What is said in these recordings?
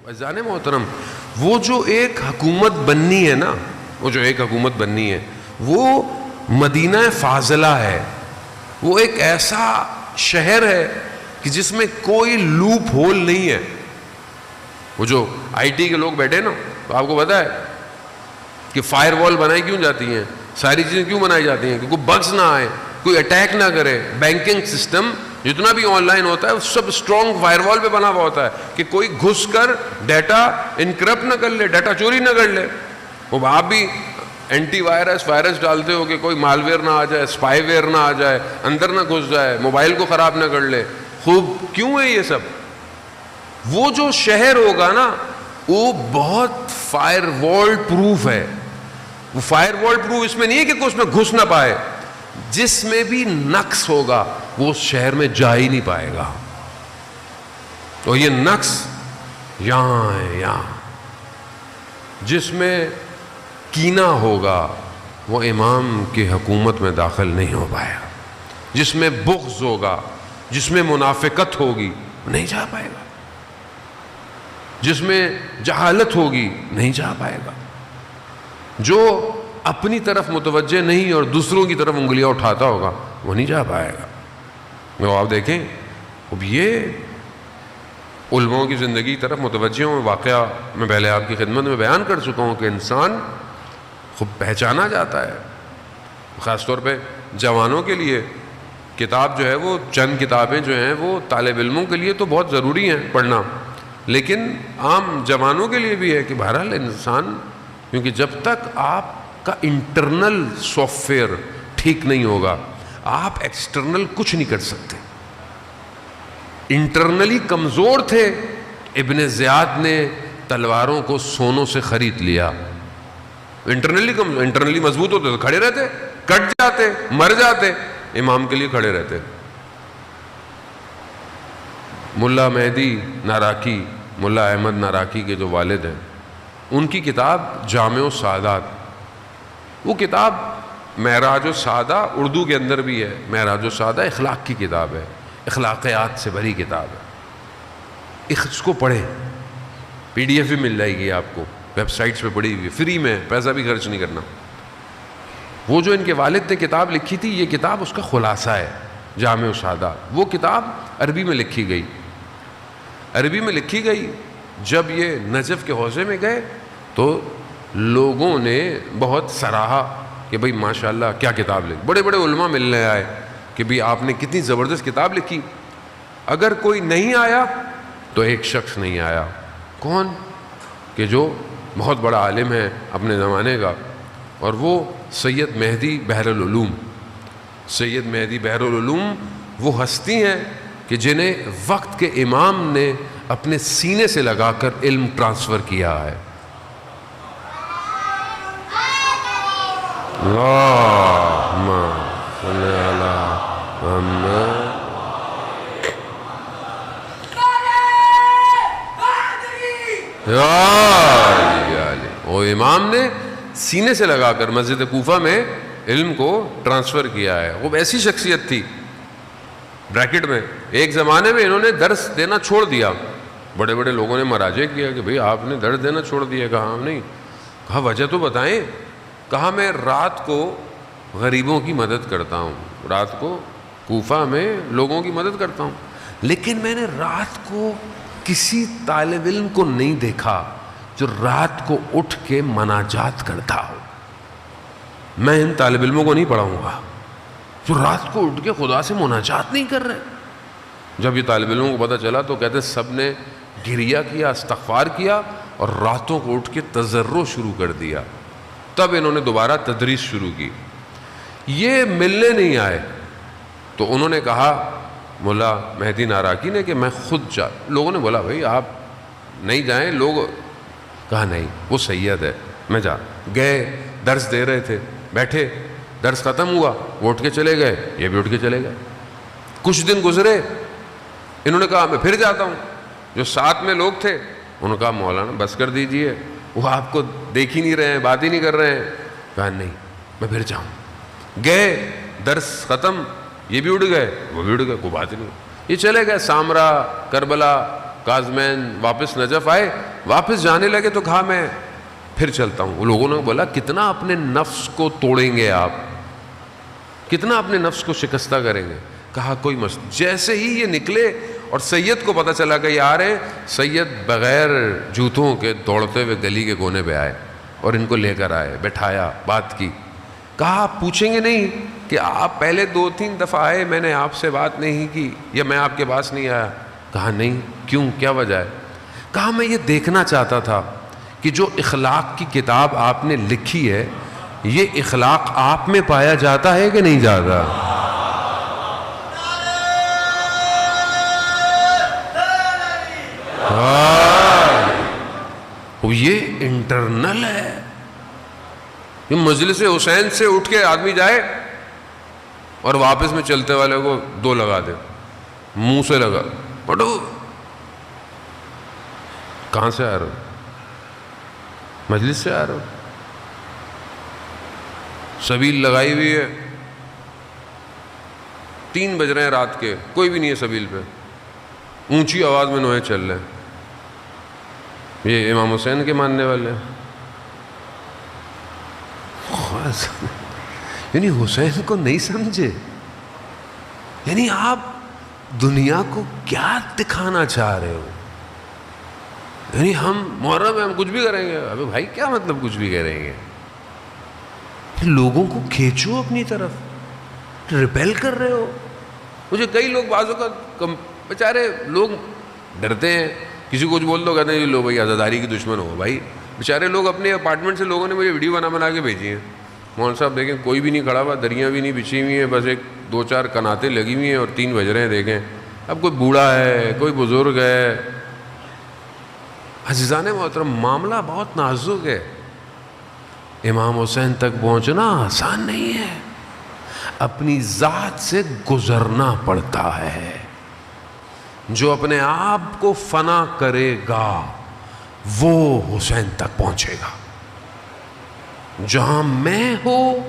عزیزان محترم، وہ جو ایک حکومت بننی ہے نا، وہ جو ایک حکومت بننی ہے وہ مدینہ فاضلہ ہے. وہ ایک ایسا شہر ہے کہ جس میں کوئی لوپ ہول نہیں ہے. وہ جو آئی ٹی کے لوگ بیٹھے نا، تو آپ کو پتا ہے کہ فائر وال بنائی کیوں جاتی ہیں، ساری چیزیں کیوں بنائی جاتی ہیں کہ کوئی بگز نہ آئے، کوئی اٹیک نہ کرے. بینکنگ سسٹم جتنا بھی آن لائن ہوتا ہے وہ سب اسٹرانگ فائر وال پہ بنا ہوا ہوتا ہے کہ کوئی گھس کر ڈیٹا انکرپٹ نہ کر لے، ڈیٹا چوری نہ کر لے. وہ آپ بھی اینٹی وائرس ڈالتے ہو کہ کوئی مال ویئر نہ آ جائے، اسپائی ویئر نہ آ جائے، اندر نہ گھس جائے، موبائل کو خراب نہ کر لے. خوب کیوں ہے یہ سب؟ وہ جو شہر ہوگا نا وہ بہت فائر وال پروف ہے. وہ فائر وال پروف اس میں نہیں ہے کہ کوئی اس میں گھس نہ پائے، جس میں بھی نقص ہوگا وہ اس شہر میں جا ہی نہیں پائے گا. تو یہ نقص یہاں ہے، یہاں جس میں کینہ ہوگا وہ امام کی حکومت میں داخل نہیں ہو پائے گا. جس میں بغض ہوگا، جس میں منافقت ہوگی نہیں جا پائے گا. جس میں جہالت ہوگی نہیں جا پائے گا. جو اپنی طرف متوجہ نہیں اور دوسروں کی طرف انگلیاں اٹھاتا ہوگا وہ نہیں جا پائے گا. وہ آپ دیکھیں اب یہ علماء کی زندگی کی طرف متوجہ ہوں. واقعہ میں پہلے آپ کی خدمت میں بیان کر چکا ہوں کہ انسان خوب پہچانا جاتا ہے. خاص طور پہ جوانوں کے لیے کتاب جو ہے وہ چند کتابیں جو ہیں وہ طالب علموں کے لیے تو بہت ضروری ہیں پڑھنا، لیکن عام جوانوں کے لیے بھی ہے کہ بہرحال انسان، کیونکہ جب تک آپ کا انٹرنل سافٹ ویئر ٹھیک نہیں ہوگا آپ ایکسٹرنل کچھ نہیں کر سکتے. انٹرنلی کمزور تھے، ابن زیاد نے تلواروں کو سونوں سے خرید لیا. انٹرنلی مضبوط ہوتے تو کھڑے رہتے، کٹ جاتے، مر جاتے، امام کے لیے کھڑے رہتے. ملا مہدی ناراکی، ملا احمد ناراکی کے جو والد ہیں، ان کی کتاب جامع السعادات، وہ کتاب معراج السعادہ اردو کے اندر بھی ہے. معراج السعادہ اخلاق کی کتاب ہے، اخلاقیات سے بھری کتاب ہے. اس کو پڑھیں، پی ڈی ایف بھی مل جائے گی آپ کو، ویب سائٹس پہ پڑھی ہوئی، فری میں، پیسہ بھی خرچ نہیں کرنا. وہ جو ان کے والد نے کتاب لکھی تھی، یہ کتاب اس کا خلاصہ ہے، جامع السعادات. وہ کتاب عربی میں لکھی گئی. عربی میں لکھی گئی. جب یہ نجف کے حوزے میں گئے تو لوگوں نے بہت سراہا کہ بھئی ماشاءاللہ کیا کتاب لکھی. بڑے بڑے علماء ملنے آئے کہ بھئی آپ نے کتنی زبردست کتاب لکھی. اگر کوئی نہیں آیا تو ایک شخص نہیں آیا. کون؟ کہ جو بہت بڑا عالم ہے اپنے زمانے کا، اور وہ سید مہدی بحر العلوم. سید مہدی بحر العلوم وہ ہستی ہیں کہ جنہیں وقت کے امام نے اپنے سینے سے لگا کر علم ٹرانسفر کیا ہے. اللہم صلی علی محمد. وہ امام نے سینے سے لگا کر مسجد کوفہ میں علم کو ٹرانسفر کیا ہے. وہ ایسی شخصیت تھی. بریکٹ میں ایک زمانے میں انہوں نے درس دینا چھوڑ دیا. بڑے بڑے لوگوں نے مراجع کیا کہ بھئی آپ نے درس دینا چھوڑ دیا. کہا ہم نہیں. کہا وجہ تو بتائیں. کہا میں رات کو غریبوں کی مدد کرتا ہوں، رات کو کوفہ میں لوگوں کی مدد کرتا ہوں، لیکن میں نے رات کو کسی طالب علم کو نہیں دیکھا جو رات کو اٹھ کے مناجات کرتا ہو. میں ان طالب علموں کو نہیں پڑھاؤں گا جو رات کو اٹھ کے خدا سے مناجات نہیں کر رہے. جب یہ طالب علموں کو پتہ چلا تو کہتے سب نے گریہ کیا، استغفار کیا اور راتوں کو اٹھ کے تضرع شروع کر دیا. تب انہوں نے دوبارہ تدریس شروع کی. یہ ملنے نہیں آئے تو انہوں نے کہا ملا مہدی ناراکی نے کہ میں خود لوگوں نے بولا بھائی آپ نہیں جائیں. لوگ کہا نہیں وہ سید ہے میں گئے. درس دے رہے تھے، بیٹھے، درس ختم ہوا، وہ اٹھ کے چلے گئے، یہ بھی اٹھ کے چلے گئے. کچھ دن گزرے، انہوں نے کہا میں پھر جاتا ہوں. جو ساتھ میں لوگ تھے انہوں نے کہا مولانا بس کر دیجئے، وہ آپ کو دیکھ ہی نہیں رہے ہیں، بات ہی نہیں کر رہے ہیں. کہا نہیں میں پھر جاؤں. گئے، درس ختم، یہ بھی اڑ گئے، وہ بھی اڑ گئے، کوئی بات نہیں. یہ چلے گئے سامرا، کربلا، کاظمین، واپس نجف آئے. واپس جانے لگے تو کہا میں پھر چلتا ہوں. وہ لوگوں نے بولا کتنا اپنے نفس کو توڑیں گے آپ, کتنا اپنے نفس کو شکستہ کریں گے. کہا کوئی مسئلہ. جیسے ہی یہ نکلے اور سید کو پتہ چلا کہ یہ آ رہے, سید بغیر جوتوں کے دوڑتے ہوئے گلی کے کونے پہ آئے اور ان کو لے کر آئے, بٹھایا, بات کی. کہا آپ پوچھیں گے نہیں کہ آپ پہلے 2-3 دفعہ آئے, میں نے آپ سے بات نہیں کی یا میں آپ کے پاس نہیں آیا؟ کہا نہیں. کیوں, کیا وجہ ہے؟ کہا میں یہ دیکھنا چاہتا تھا کہ جو اخلاق کی کتاب آپ نے لکھی ہے یہ اخلاق آپ میں پایا جاتا ہے کہ نہیں جاتا؟ یہ انٹرنل ہے. یہ مجلس حسین سے اٹھ کے آدمی جائے اور واپس میں چلتے والے کو 2 لگا دے, منہ سے لگا, پڑھو کہاں سے آ رہے ہو؟ مجلس سے آ رہے ہو. سبیل لگائی ہوئی ہے, 3 بج رہے ہیں رات کے, کوئی بھی نہیں ہے سبیل پہ, اونچی آواز میں نوحے چل رہے ہیں. یہ امام حسین کے ماننے والے ہیں. یعنی حسین کو نہیں سمجھے. یعنی آپ دنیا کو کیا دکھانا چاہ رہے ہو؟ یعنی ہم محرم میں ہم کچھ بھی کریں گے. ابے بھائی کیا مطلب کچھ بھی کریں گے؟ لوگوں کو کھینچو اپنی طرف, ریپیل کر رہے ہو. مجھے کئی لوگ بعضوں کا بیچارے لوگ ڈرتے ہیں, کسی کو کچھ بول دو کہتے ہیں یہ لو بھائی عزاداری کی دشمن ہو. بھائی بیچارے لوگ اپنے اپارٹمنٹ سے لوگوں نے مجھے ویڈیو بنا کے بھیجی ہیں. مولوی صاحب دیکھیں کوئی بھی نہیں کھڑا ہوا, دریاں بھی نہیں بچھی ہوئی ہیں, بس ایک 2-4 کناتیں لگی ہوئی ہیں اور 3 بج رہے ہیں. دیکھیں اب کوئی بوڑھا ہے, کوئی بزرگ ہے. عزیزان محترم معاملہ بہت نازک ہے. امام حسین تک پہنچنا آسان نہیں ہے, اپنی ذات سے گزرنا پڑتا ہے. جو اپنے آپ کو فنا کرے گا وہ حسین تک پہنچے گا. جہاں میں ہوں,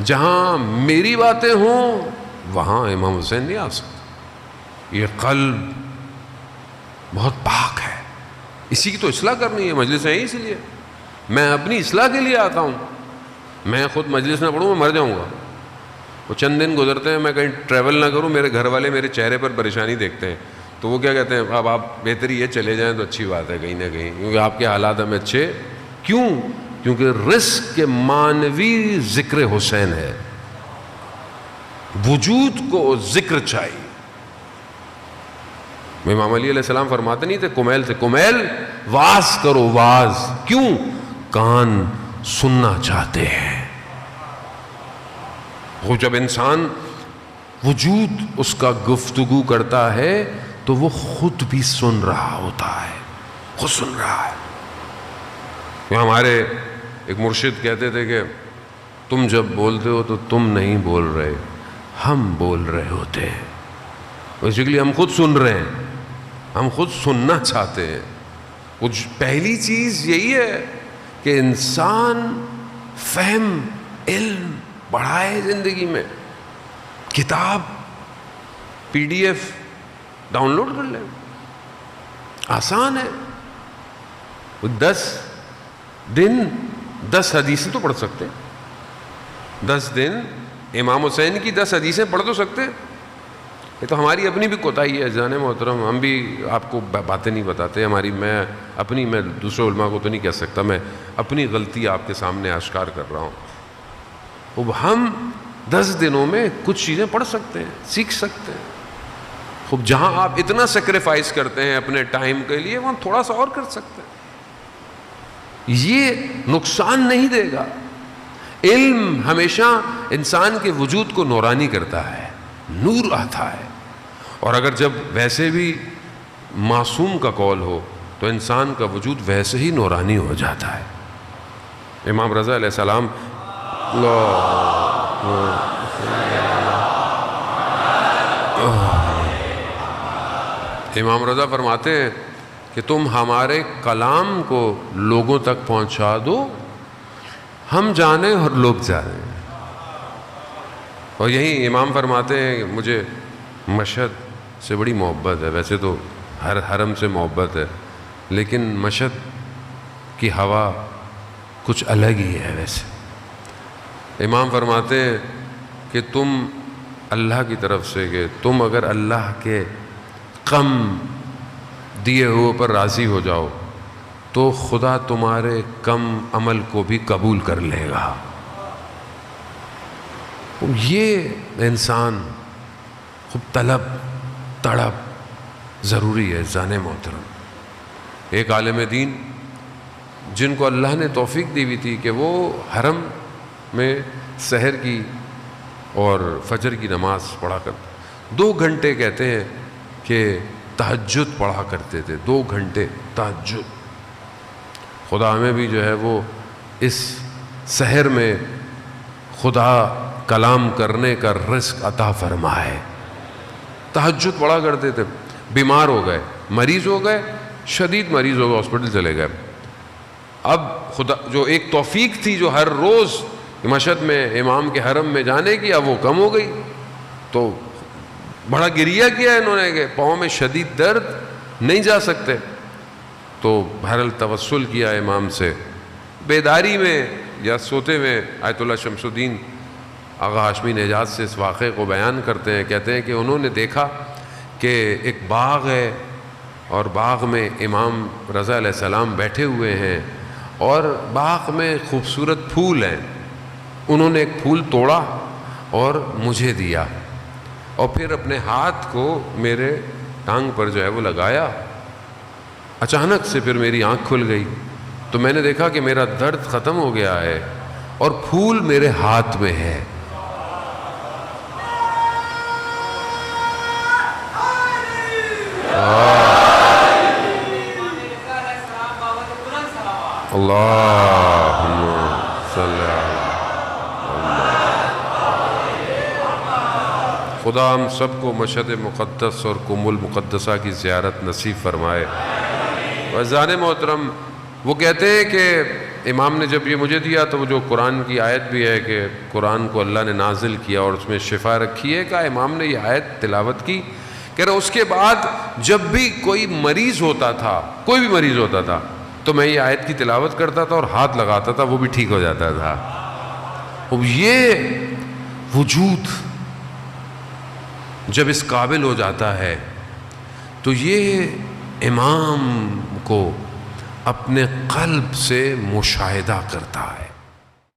جہاں میری باتیں ہوں, وہاں امام حسین نہیں آ سکتا. یہ قلب بہت پاک ہے, اسی کی تو اصلاح کرنی ہے. مجلس ہے اسی لیے میں اپنی اصلاح کے لیے آتا ہوں. میں خود مجلس نہ پڑھوں میں مر جاؤں گا. وہ چند دن گزرتے ہیں میں کہیں ٹریول نہ کروں, میرے گھر والے میرے چہرے پر پریشانی دیکھتے ہیں تو وہ کیا کہتے ہیں, اب آپ بہتری یہ چلے جائیں تو اچھی بات ہے کہیں نہ کہیں, کیونکہ آپ کے حالات ہمیں اچھے. کیوں؟ کیونکہ رزق کے معنوی ذکر حسین ہے, وجود کو ذکر چاہیے. امام علی علیہ السلام فرماتے نہیں تھے کمیل سے, کمیل واز کرو واز. کیوں؟ کان سننا چاہتے ہیں. وہ جب انسان وجود اس کا گفتگو کرتا ہے تو وہ خود بھی سن رہا ہوتا ہے, خود سن رہا ہے. ہمارے ایک مرشد کہتے تھے کہ تم جب بولتے ہو تو تم نہیں بول رہے, ہم بول رہے ہوتے ہیں. بیسیکلی ہم خود سن رہے ہیں, ہم خود سننا چاہتے ہیں. کچھ پہلی چیز یہی ہے کہ انسان فہم علم بڑھائے زندگی میں. کتاب PDF ڈاؤن لوڈ کر لیں, آسان ہے. 10 دن 10 حدیثیں تو پڑھ سکتے, 10 دن امام حسین کی 10 حدیثیں پڑھ تو سکتے. یہ تو ہماری اپنی بھی کوتاہی ہے جانے محترم, ہم بھی آپ کو باتیں نہیں بتاتے. میں دوسرے علماء کو تو نہیں کہہ سکتا, میں اپنی غلطی آپ کے سامنے آشکار کر رہا ہوں. اب ہم 10 دنوں میں کچھ چیزیں پڑھ سکتے ہیں, سیکھ سکتے ہیں. خوب جہاں آپ اتنا سیکریفائس کرتے ہیں اپنے ٹائم کے لیے, وہاں تھوڑا سا اور کر سکتے ہیں. یہ نقصان نہیں دے گا. علم ہمیشہ انسان کے وجود کو نورانی کرتا ہے, نور آتا ہے. اور اگر جب ویسے بھی معصوم کا قول ہو تو انسان کا وجود ویسے ہی نورانی ہو جاتا ہے. امام رضا علیہ السلام امام رضا فرماتے ہیں کہ تم ہمارے کلام کو لوگوں تک پہنچا دو, ہم جانیں اور لوگ جانیں. اور یہی امام فرماتے ہیں کہ مجھے مشہد سے بڑی محبت ہے. ویسے تو ہر حرم سے محبت ہے, لیکن مشہد کی ہوا کچھ الگ ہی ہے ویسے۔ امام فرماتے ہیں کہ تم اللہ کی طرف سے کہ تم اگر اللہ کے کم دیے ہوئے پر راضی ہو جاؤ تو خدا تمہارے کم عمل کو بھی قبول کر لے گا۔ یہ انسان خوب طلب تڑپ ضروری ہے زان محترم۔ ایک عالم دین جن کو اللہ نے توفیق دی ہوئی تھی کہ وہ حرم میں سحر کی اور فجر کی نماز پڑھا کرتے، 2 گھنٹے کہتے ہیں کہ تہجد پڑھا کرتے تھے، 2 گھنٹے تہجد۔ خدا ہمیں بھی جو ہے وہ اس سحر میں خدا کلام کرنے کا رزق عطا فرمائے۔ تہجد پڑھا کرتے تھے، بیمار ہو گئے، مریض ہو گئے، شدید مریض ہو گئے، ہاسپٹل چلے گئے۔ اب خدا جو ایک توفیق تھی جو ہر روز مشہد میں امام کے حرم میں جانے کی، اب وہ کم ہو گئی، تو بڑا گریہ کیا انہوں نے کہ پاؤں میں شدید درد، نہیں جا سکتے، تو بہرحال توسل کیا امام سے۔ بیداری میں یا سوتے میں آیت اللہ شمس الدین آغا ہاشمی نجات سے اس واقعے کو بیان کرتے ہیں، کہتے ہیں کہ انہوں نے دیکھا کہ ایک باغ ہے اور باغ میں امام رضا علیہ السلام بیٹھے ہوئے ہیں اور باغ میں خوبصورت پھول ہیں۔ انہوں نے ایک پھول توڑا اور مجھے دیا اور پھر اپنے ہاتھ کو میرے ٹانگ پر جو ہے وہ لگایا۔ اچانک سے پھر میری آنکھ کھل گئی تو میں نے دیکھا کہ میرا درد ختم ہو گیا ہے اور پھول میرے ہاتھ میں ہے۔ اللہم صلی اللہ۔ خدا ہم سب کو مشہد مقدس اور قم المقدسہ کی زیارت نصیب فرمائے۔ وزان محترم وہ کہتے ہیں کہ امام نے جب یہ مجھے دیا تو وہ جو قرآن کی آیت بھی ہے کہ قرآن کو اللہ نے نازل کیا اور اس میں شفا رکھی ہے، کہا امام نے یہ آیت تلاوت کی، کہہ رہا اس کے بعد جب بھی کوئی مریض ہوتا تھا، کوئی بھی مریض ہوتا تھا تو میں یہ آیت کی تلاوت کرتا تھا اور ہاتھ لگاتا تھا، وہ بھی ٹھیک ہو جاتا تھا۔ اب یہ وجود جب اس قابل ہو جاتا ہے تو یہ امام کو اپنے قلب سے مشاہدہ کرتا ہے۔